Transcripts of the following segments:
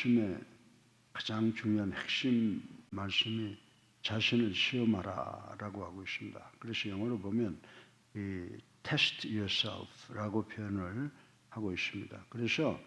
말씀의 가장 중요한 핵심 말씀이 자신을 시험하라라고 하고 있습니다. 그래서 영어로 보면 이 test yourself라고 표현을 하고 있습니다. 그래서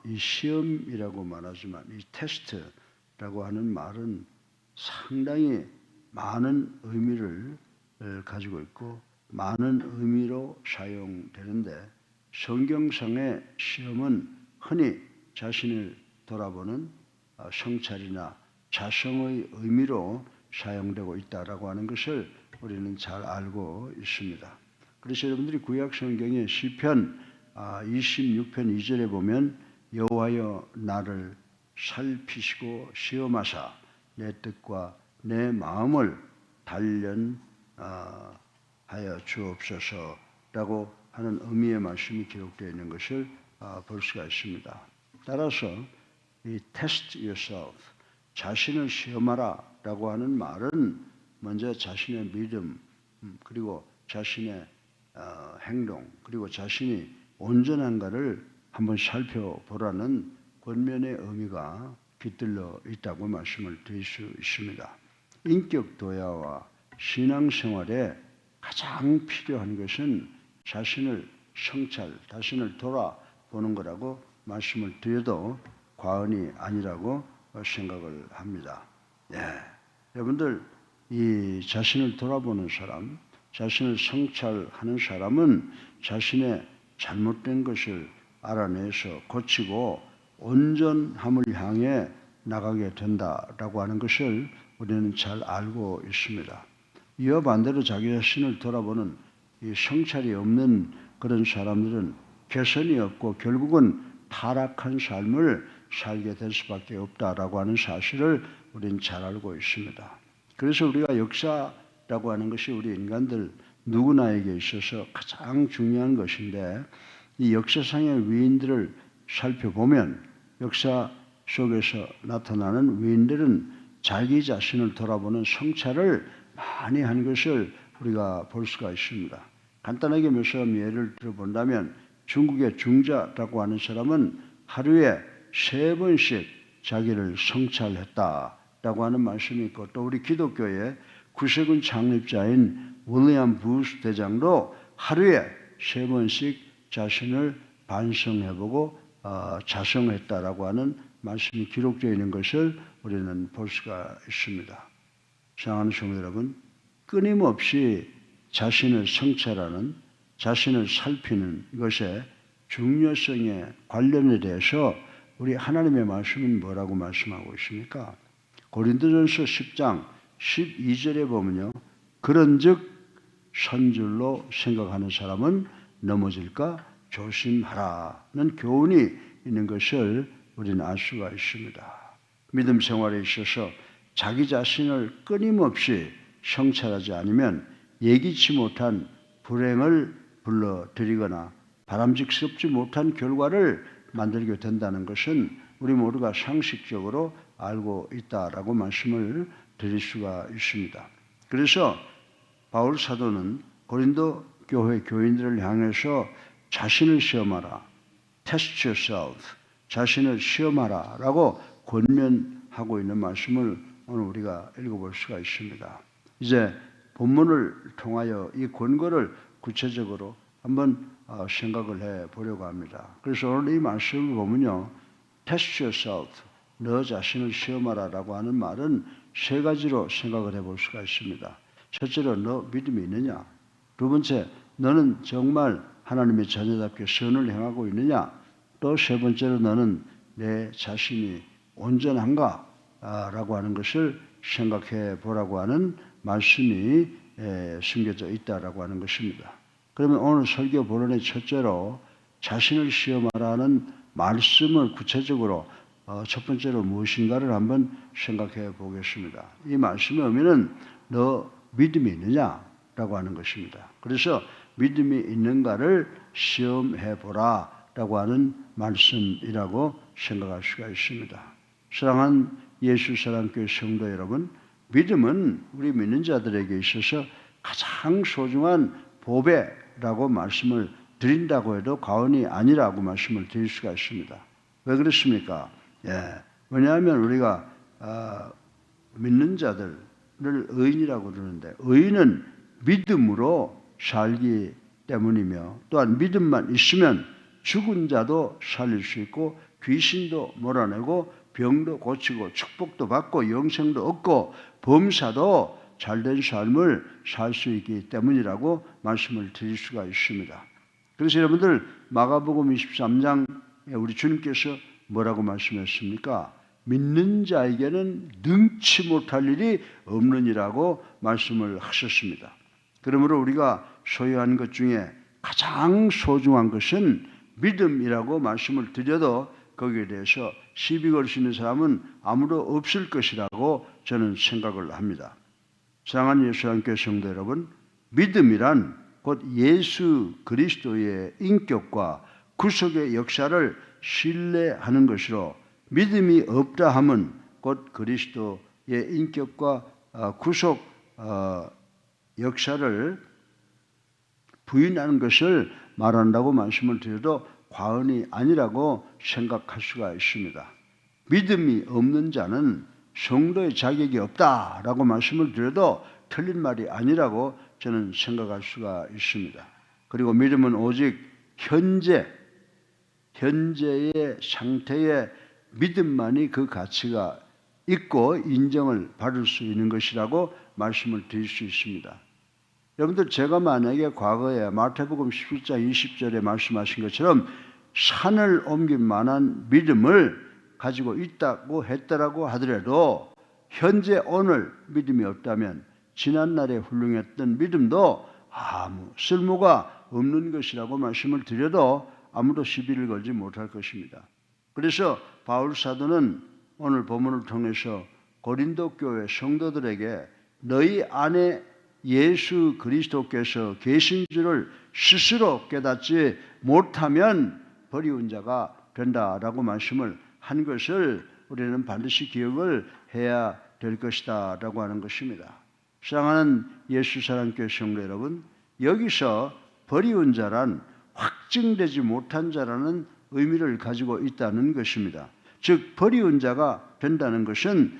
이 시험이라고 말하지만 이 테스트라고 하는 말은 상당히 많은 의미를 가지고 있고 많은 의미로 사용되는데 성경상의 시험은 흔히 자신을 돌아보는 성찰이나 자성의 의미로 사용되고 있다라고 하는 것을 우리는 잘 알고 있습니다. 그래서 여러분들이 구약 성경의 시편 26편 2절에 보면 여호와여 나를 살피시고 시험하사 내 뜻과 내 마음을 단련하여 주옵소서라고 하는 의미의 말씀이 기록되어 있는 것을 볼 수가 있습니다. 따라서 이 test yourself, 자신을 시험하라라고 하는 말은 먼저 자신의 믿음 그리고 자신의 행동 그리고 자신이 온전한가를 한번 살펴보라는 권면의 의미가 깃들러 있다고 말씀을 드릴 수 있습니다. 인격 도야와 신앙생활에 가장 필요한 것은 자신을 성찰, 자신을 돌아보는 거라고 말씀을 드려도 과언이 아니라고 생각을 합니다. 여러분들 이 자신을 돌아보는 사람, 자신을 성찰하는 사람은 자신의 잘못된 것을 알아내서 고치고 온전함을 향해 나가게 된다라고 하는 것을 우리는 잘 알고 있습니다. 이와 반대로 자기 자신을 돌아보는 이 성찰이 없는 그런 사람들은 개선이 없고 결국은 타락한 삶을 살게 될 수밖에 없다라고 하는 사실을 우리는 잘 알고 있습니다. 그래서 우리가 역사라고 하는 것이 우리 인간들 누구나에게 있어서 가장 중요한 것인데 이 역사상의 위인들을 살펴보면 역사 속에서 나타나는 위인들은 자기 자신을 돌아보는 성찰을 많이 한 것을 우리가 볼 수가 있습니다. 간단하게 몇 사람 예를 들어본다면 중국의 중자라고 하는 사람은 하루에 3번씩 자기를 성찰했다라고 하는 말씀이 있고 또 우리 기독교의 구세군 창립자인 윌리엄 부스 대장도 하루에 3번씩 자신을 반성해보고 자성했다라고 하는 말씀이 기록되어 있는 것을 우리는 볼 수가 있습니다. 사랑하는 성도 여러분, 끊임없이 자신을 성찰하는, 자신을 살피는 것의 중요성에 관련에 대해서 우리 하나님의 말씀은 뭐라고 말씀하고 있습니까? 고린도전서 10장 12절에 보면요. 그런즉 선줄로 생각하는 사람은 넘어질까 조심하라는 교훈이 있는 것을 우리는 알 수가 있습니다. 믿음 생활에 있어서 자기 자신을 끊임없이 성찰하지 않으면 예기치 못한 불행을 불러들이거나 바람직스럽지 못한 결과를 만들게 된다는 것은 우리 모두가 상식적으로 알고 있다라고 말씀을 드릴 수가 있습니다. 그래서 바울 사도는 고린도 교회 교인들을 향해서 자신을 시험하라, test yourself, 자신을 시험하라 라고 권면하고 있는 말씀을 오늘 우리가 읽어볼 수가 있습니다. 이제 본문을 통하여 이 권고를 구체적으로 한번 생각을 해 보려고 합니다. 그래서 오늘 이 말씀을 보면요. test yourself, 너 자신을 시험하라 라고 하는 말은 3가지로 생각을 해 볼 수가 있습니다. 첫째로 너 믿음이 있느냐? 두 번째, 너는 정말 하나님의 자녀답게 선을 행하고 있느냐? 또 3번째로 너는 내 자신이 온전한가? 라고 하는 것을 생각해 보라고 하는 말씀이 숨겨져 있다라고 하는 것입니다. 그러면 오늘 설교 본론의 첫째로 자신을 시험하라는 말씀을 구체적으로 첫 번째로 무엇인가를 한번 생각해 보겠습니다. 이 말씀의 의미는 너 믿음이 있느냐라고 하는 것입니다. 그래서 믿음이 있는가를 시험해 보라라고 하는 말씀이라고 생각할 수가 있습니다. 사랑하는 예수사랑교회 성도 여러분, 믿음은 우리 믿는 자들에게 있어서 가장 소중한 보배라고 말씀을 드린다고 해도 과언이 아니라고 말씀을 드릴 수가 있습니다. 왜 그렇습니까? 왜냐하면 우리가 믿는 자들을 의인이라고 그러는데 의인은 믿음으로 살기 때문이며 또한 믿음만 있으면 죽은 자도 살릴 수 있고 귀신도 몰아내고 병도 고치고 축복도 받고 영생도 얻고 범사도 잘된 삶을 살 수 있기 때문이라고 말씀을 드릴 수가 있습니다. 그래서 여러분들 마가복음 23장에 우리 주님께서 뭐라고 말씀했습니까? 믿는 자에게는 능치 못할 일이 없느니라고 말씀을 하셨습니다. 그러므로 우리가 소유한 것 중에 가장 소중한 것은 믿음이라고 말씀을 드려도 거기에 대해서 시비 걸 수 있는 사람은 아무도 없을 것이라고 저는 생각을 합니다. 사랑하는 예수님께 성도 여러분, 믿음이란 곧 예수 그리스도의 인격과 구속의 역사를 신뢰하는 것이로 믿음이 없다 함은 곧 그리스도의 인격과 구속 역사를 부인하는 것을 말한다고 말씀을 드려도 과언이 아니라고 생각할 수가 있습니다. 믿음이 없는 자는 성도의 자격이 없다라고 말씀을 드려도 틀린 말이 아니라고 저는 생각할 수가 있습니다. 그리고 믿음은 오직 현재의 상태의 믿음만이 그 가치가 있고 인정을 받을 수 있는 것이라고 말씀을 드릴 수 있습니다. 여러분들 제가 만약에 과거에 마태복음 11장 20절에 말씀하신 것처럼 산을 옮길 만한 믿음을 가지고 있다고 했더라고 하더라도 현재 오늘 믿음이 없다면 지난날에 훌륭했던 믿음도 아무 쓸모가 없는 것이라고 말씀을 드려도 아무도 시비를 걸지 못할 것입니다. 그래서 바울 사도는 오늘 본문을 통해서 고린도 교회 성도들에게 너희 안에 예수 그리스도께서 계신 줄을 스스로 깨닫지 못하면 버리운 자가 된다라고 말씀을 한 것을 우리는 반드시 기억을 해야 될 것이다 라고 하는 것입니다. 사랑하는 예수 사랑교회 성도 여러분, 여기서 버리운 자란 확증되지 못한 자라는 의미를 가지고 있다는 것입니다. 즉 버리운 자가 된다는 것은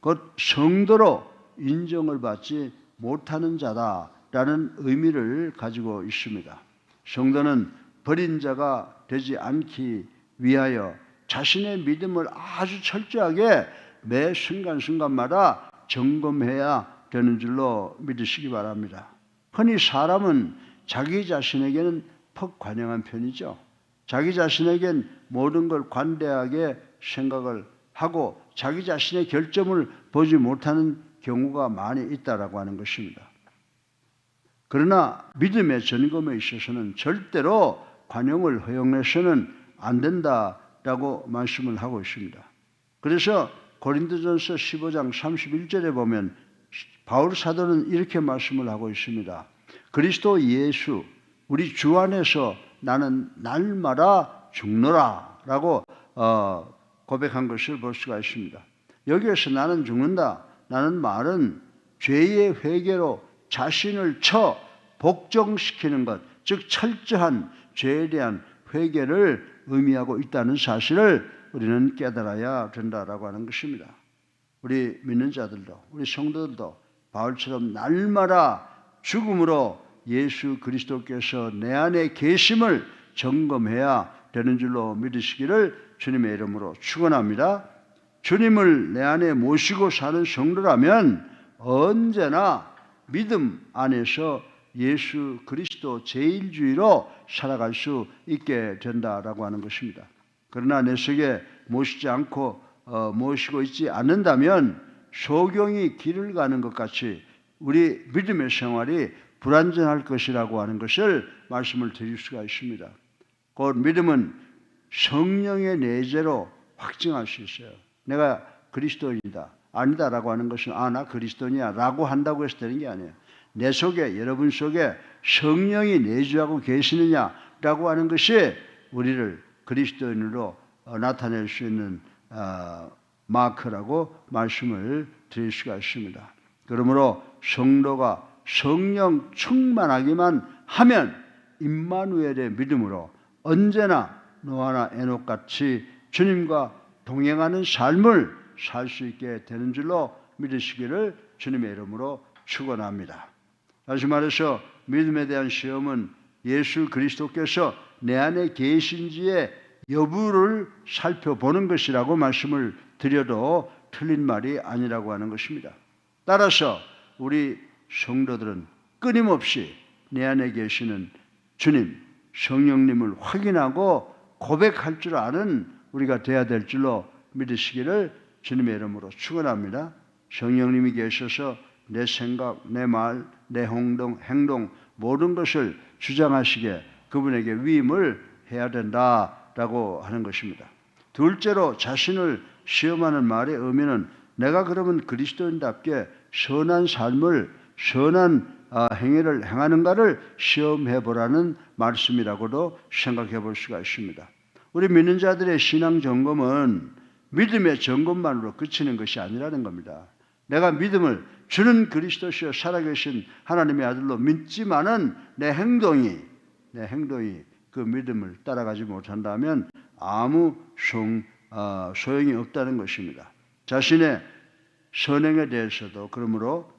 곧 성도로 인정을 받지 못하는 자다라는 의미를 가지고 있습니다. 성도는 버린 자가 되지 않기 위하여 자신의 믿음을 아주 철저하게 매 순간순간마다 점검해야 되는 줄로 믿으시기 바랍니다. 흔히 사람은 자기 자신에게는 퍽 관영한 편이죠. 자기 자신에겐 모든 걸 관대하게 생각을 하고 자기 자신의 결점을 보지 못하는 경우가 많이 있다라고 하는 것입니다. 그러나 믿음의 점검에 있어서는 절대로 관용을 허용해서는 안 된다라고 말씀을 하고 있습니다. 그래서 고린도전서 15장 31절에 보면 바울 사도는 이렇게 말씀을 하고 있습니다. 그리스도 예수 우리 주 안에서 나는 날마다 죽노라 라고 고백한 것을 볼 수가 있습니다. 여기에서 나는 죽는다 라는 말은 죄의 회개로 자신을 쳐 복종시키는 것, 즉 철저한 죄에 대한 회개를 의미하고 있다는 사실을 우리는 깨달아야 된다라고 하는 것입니다. 우리 믿는 자들도 우리 성도들도 바울처럼 날마다 죽음으로 예수 그리스도께서 내 안에 계심을 점검해야 되는 줄로 믿으시기를 주님의 이름으로 축원합니다. 주님을 내 안에 모시고 사는 성도라면 언제나 믿음 안에서 예수 그리스도 제일주의로 살아갈 수 있게 된다라고 하는 것입니다. 그러나 내 속에 모시지 않고 모시고 있지 않는다면 소경이 길을 가는 것 같이 우리 믿음의 생활이 불완전할 것이라고 하는 것을 말씀을 드릴 수가 있습니다. 곧 믿음은 성령의 내재로 확증할 수 있어요. 내가 그리스도인이다, 아니다라고 하는 것은 나 그리스도인이야 라고 한다고 해서 되는 게 아니에요. 내 속에, 여러분 속에 성령이 내주하고 계시느냐라고 하는 것이 우리를 그리스도인으로 나타낼 수 있는 마크라고 말씀을 드릴 수가 있습니다. 그러므로 성도가 성령 충만하기만 하면 임마누엘의 믿음으로 언제나 노아나 에녹같이 주님과 동행하는 삶을 살 수 있게 되는 줄로 믿으시기를 주님의 이름으로 축원합니다. 다시 말해서 믿음에 대한 시험은 예수 그리스도께서 내 안에 계신지의 여부를 살펴보는 것이라고 말씀을 드려도 틀린 말이 아니라고 하는 것입니다. 따라서 우리 성도들은 끊임없이 내 안에 계시는 주님, 성령님을 확인하고 고백할 줄 아는 우리가 되어야 될 줄로 믿으시기를 주님의 이름으로 축원합니다. 성령님이 계셔서 내 생각, 내 말, 내 행동 모든 것을 주장하시게 그분에게 위임을 해야 된다라고 하는 것입니다. 둘째로 자신을 시험하는 말의 의미는 내가 그러면 그리스도인답게 선한 삶을 선한 행위를 행하는가를 시험해 보라는 말씀이라고도 생각해 볼 수가 있습니다. 우리 믿는 자들의 신앙 점검은 믿음의 점검만으로 그치는 것이 아니라는 겁니다. 내가 믿음을 주는 그리스도시여 살아계신 하나님의 아들로 믿지만은 내 행동이 그 믿음을 따라가지 못한다면 아무 소용이 없다는 것입니다. 자신의 선행에 대해서도 그러므로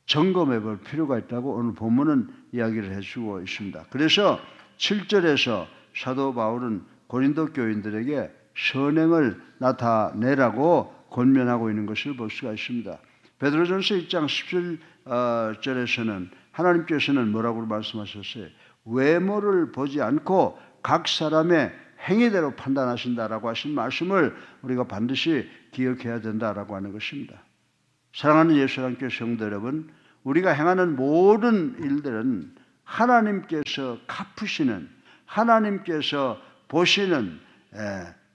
점검해 볼 필요가 있다고 오늘 본문은 이야기를 해주고 있습니다. 그래서 7절에서 사도 바울은 고린도 교인들에게 선행을 나타내라고 권면하고 있는 것을 볼 수가 있습니다. 베드로전서 1장 17절에서는 하나님께서는 뭐라고 말씀하셨어요? 외모를 보지 않고 각 사람의 행위대로 판단하신다라고 하신 말씀을 우리가 반드시 기억해야 된다라고 하는 것입니다. 사랑하는 예수님께 성도 여러분, 우리가 행하는 모든 일들은 하나님께서 갚으시는, 하나님께서 보시는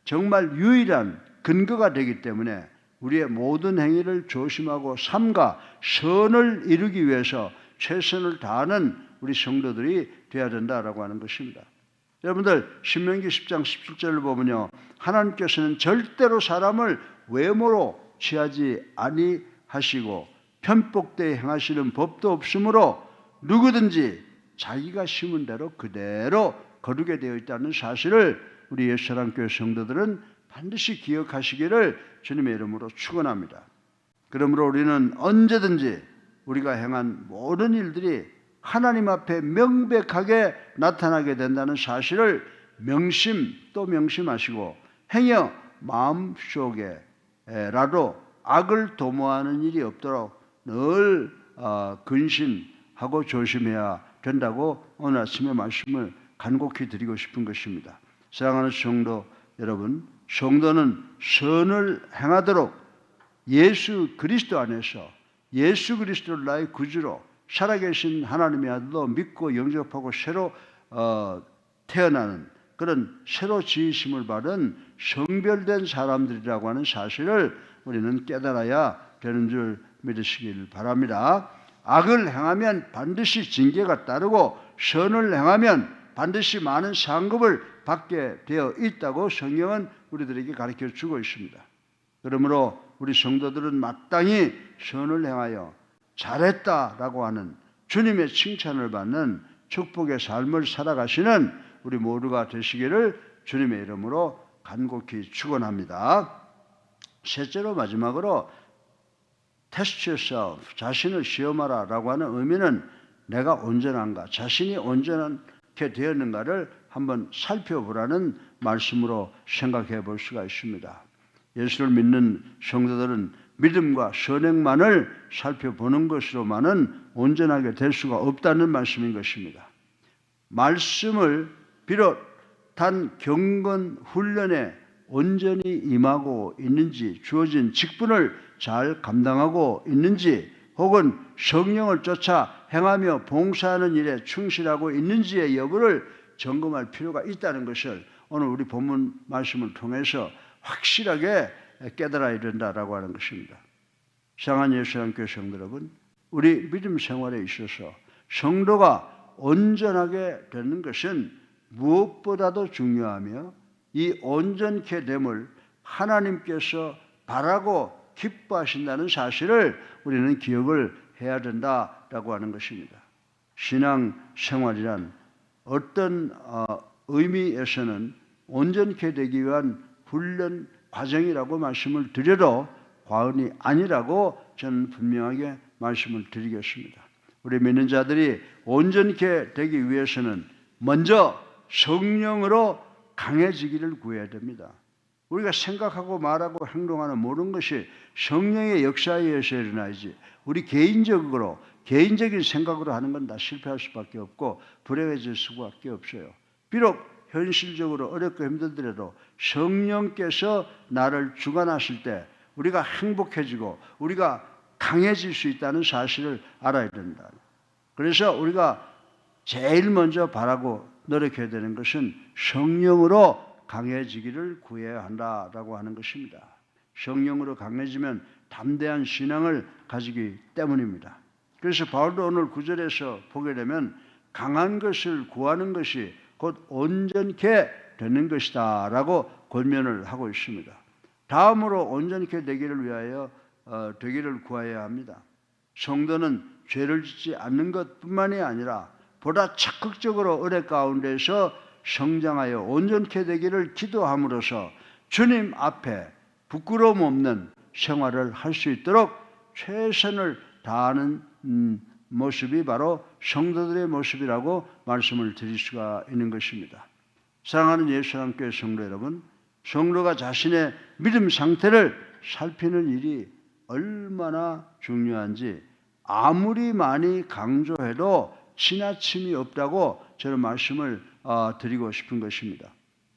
정말 유일한 근거가 되기 때문에 우리의 모든 행위를 조심하고 삼가 선을 이루기 위해서 최선을 다하는 우리 성도들이 되어야 된다라고 하는 것입니다. 여러분들 신명기 10장 17절을 보면요, 하나님께서는 절대로 사람을 외모로 취하지 아니하시고 편법되이 행하시는 법도 없으므로 누구든지 자기가 심은 대로 그대로 거두게 되어 있다는 사실을 우리 예수사랑교회 성도들은 반드시 기억하시기를 주님의 이름으로 축원합니다. 그러므로 우리는 언제든지 우리가 행한 모든 일들이 하나님 앞에 명백하게 나타나게 된다는 사실을 명심하시고 행여 마음속에라도 악을 도모하는 일이 없도록 늘 근신하고 조심해야 된다고 오늘 아침에 말씀을 간곡히 드리고 싶은 것입니다. 사랑하는 성도 여러분, 성도는 선을 행하도록 예수 그리스도 안에서 예수 그리스도를 나의 구주로 살아계신 하나님의 아들도 믿고 영접하고 새로 태어나는 그런 새로 지으심을 받은 성별된 사람들이라고 하는 사실을 우리는 깨달아야 되는 줄 믿으시길 바랍니다. 악을 행하면 반드시 징계가 따르고 선을 행하면 반드시 많은 상급을 받게 되어 있다고 성경은 우리들에게 가르쳐 주고 있습니다. 그러므로 우리 성도들은 마땅히 선을 행하여 잘했다라고 하는 주님의 칭찬을 받는 축복의 삶을 살아가시는 우리 모두가 되시기를 주님의 이름으로 간곡히 축원합니다. 셋째로 마지막으로 test yourself, 자신을 시험하라 라고 하는 의미는 내가 온전한가, 자신이 온전하게 되었는가를 한번 살펴보라는 말씀으로 생각해 볼 수가 있습니다. 예수를 믿는 성도들은 믿음과 선행만을 살펴보는 것으로만은 온전하게 될 수가 없다는 말씀인 것입니다. 말씀을 비롯한 경건 훈련에 온전히 임하고 있는지, 주어진 직분을 잘 감당하고 있는지, 혹은 성령을 쫓아 행하며 봉사하는 일에 충실하고 있는지의 여부를 점검할 필요가 있다는 것을 오늘 우리 본문 말씀을 통해서 확실하게 깨달아야 된다라고 하는 것입니다. 사랑하는 예수님께 성도 여러분, 우리 믿음 생활에 있어서 성도가 온전하게 되는 것은 무엇보다도 중요하며 이 온전케 됨을 하나님께서 바라고 기뻐하신다는 사실을 우리는 기억을 해야 된다라고 하는 것입니다. 신앙 생활이란 어떤 의미에서는 온전케 되기 위한 훈련 과정이라고 말씀을 드려도 과언이 아니라고 저는 분명하게 말씀을 드리겠습니다. 우리 믿는 자들이 온전케 되기 위해서는 먼저 성령으로 강해지기를 구해야 됩니다. 우리가 생각하고 말하고 행동하는 모든 것이 성령의 역사에 의해서 일어나야지 우리 개인적인 생각으로 하는 건 다 실패할 수밖에 없고 불행해질 수밖에 없어요. 비록 현실적으로 어렵고 힘들더라도 성령께서 나를 주관하실 때 우리가 행복해지고 우리가 강해질 수 있다는 사실을 알아야 된다. 그래서 우리가 제일 먼저 바라고 노력해야 되는 것은 성령으로 강해지기를 구해야 한다라고 하는 것입니다. 성령으로 강해지면 담대한 신앙을 가지기 때문입니다. 그래서 바울도 오늘 9절에서 보게 되면 강한 것을 구하는 것이 곧 온전케 되는 것이다 라고 권면을 하고 있습니다. 다음으로 온전케 되기를 위하여 되기를 구해야 합니다. 성도는 죄를 짓지 않는 것뿐만이 아니라 보다 적극적으로 은혜 가운데서 성장하여 온전케 되기를 기도함으로써 주님 앞에 부끄러움 없는 생활을 할 수 있도록 최선을 다하는 모습이 바로 성도들의 모습이라고 말씀을 드릴 수가 있는 것입니다. 사랑하는 예수님께 성도 여러분, 성도가 자신의 믿음 상태를 살피는 일이 얼마나 중요한지 아무리 많이 강조해도 지나침이 없다고 저는 말씀을 드리고 싶은 것입니다.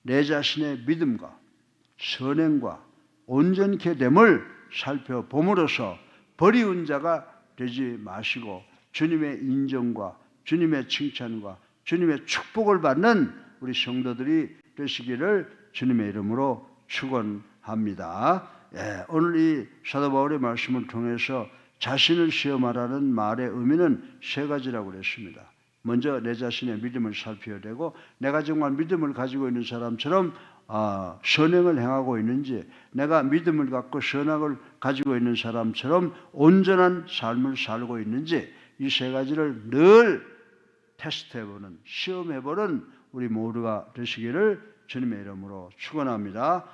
내 자신의 믿음과 선행과 온전케 됨을 살펴봄으로써 버리운 자가 되지 마시고 주님의 인정과 주님의 칭찬과 주님의 축복을 받는 우리 성도들이 되시기를 주님의 이름으로 축원합니다. 오늘 이 사도 바울의 말씀을 통해서 자신을 시험하라는 말의 의미는 세 가지라고 그랬습니다. 먼저 내 자신의 믿음을 살펴야 되고 내가 정말 믿음을 가지고 있는 사람처럼 선행을 행하고 있는지 내가 믿음을 갖고 선악을 가지고 있는 사람처럼 온전한 삶을 살고 있는지 이 세 가지를 늘 테스트해보는 시험해보는 우리 모두가 되시기를 주님의 이름으로 축원합니다.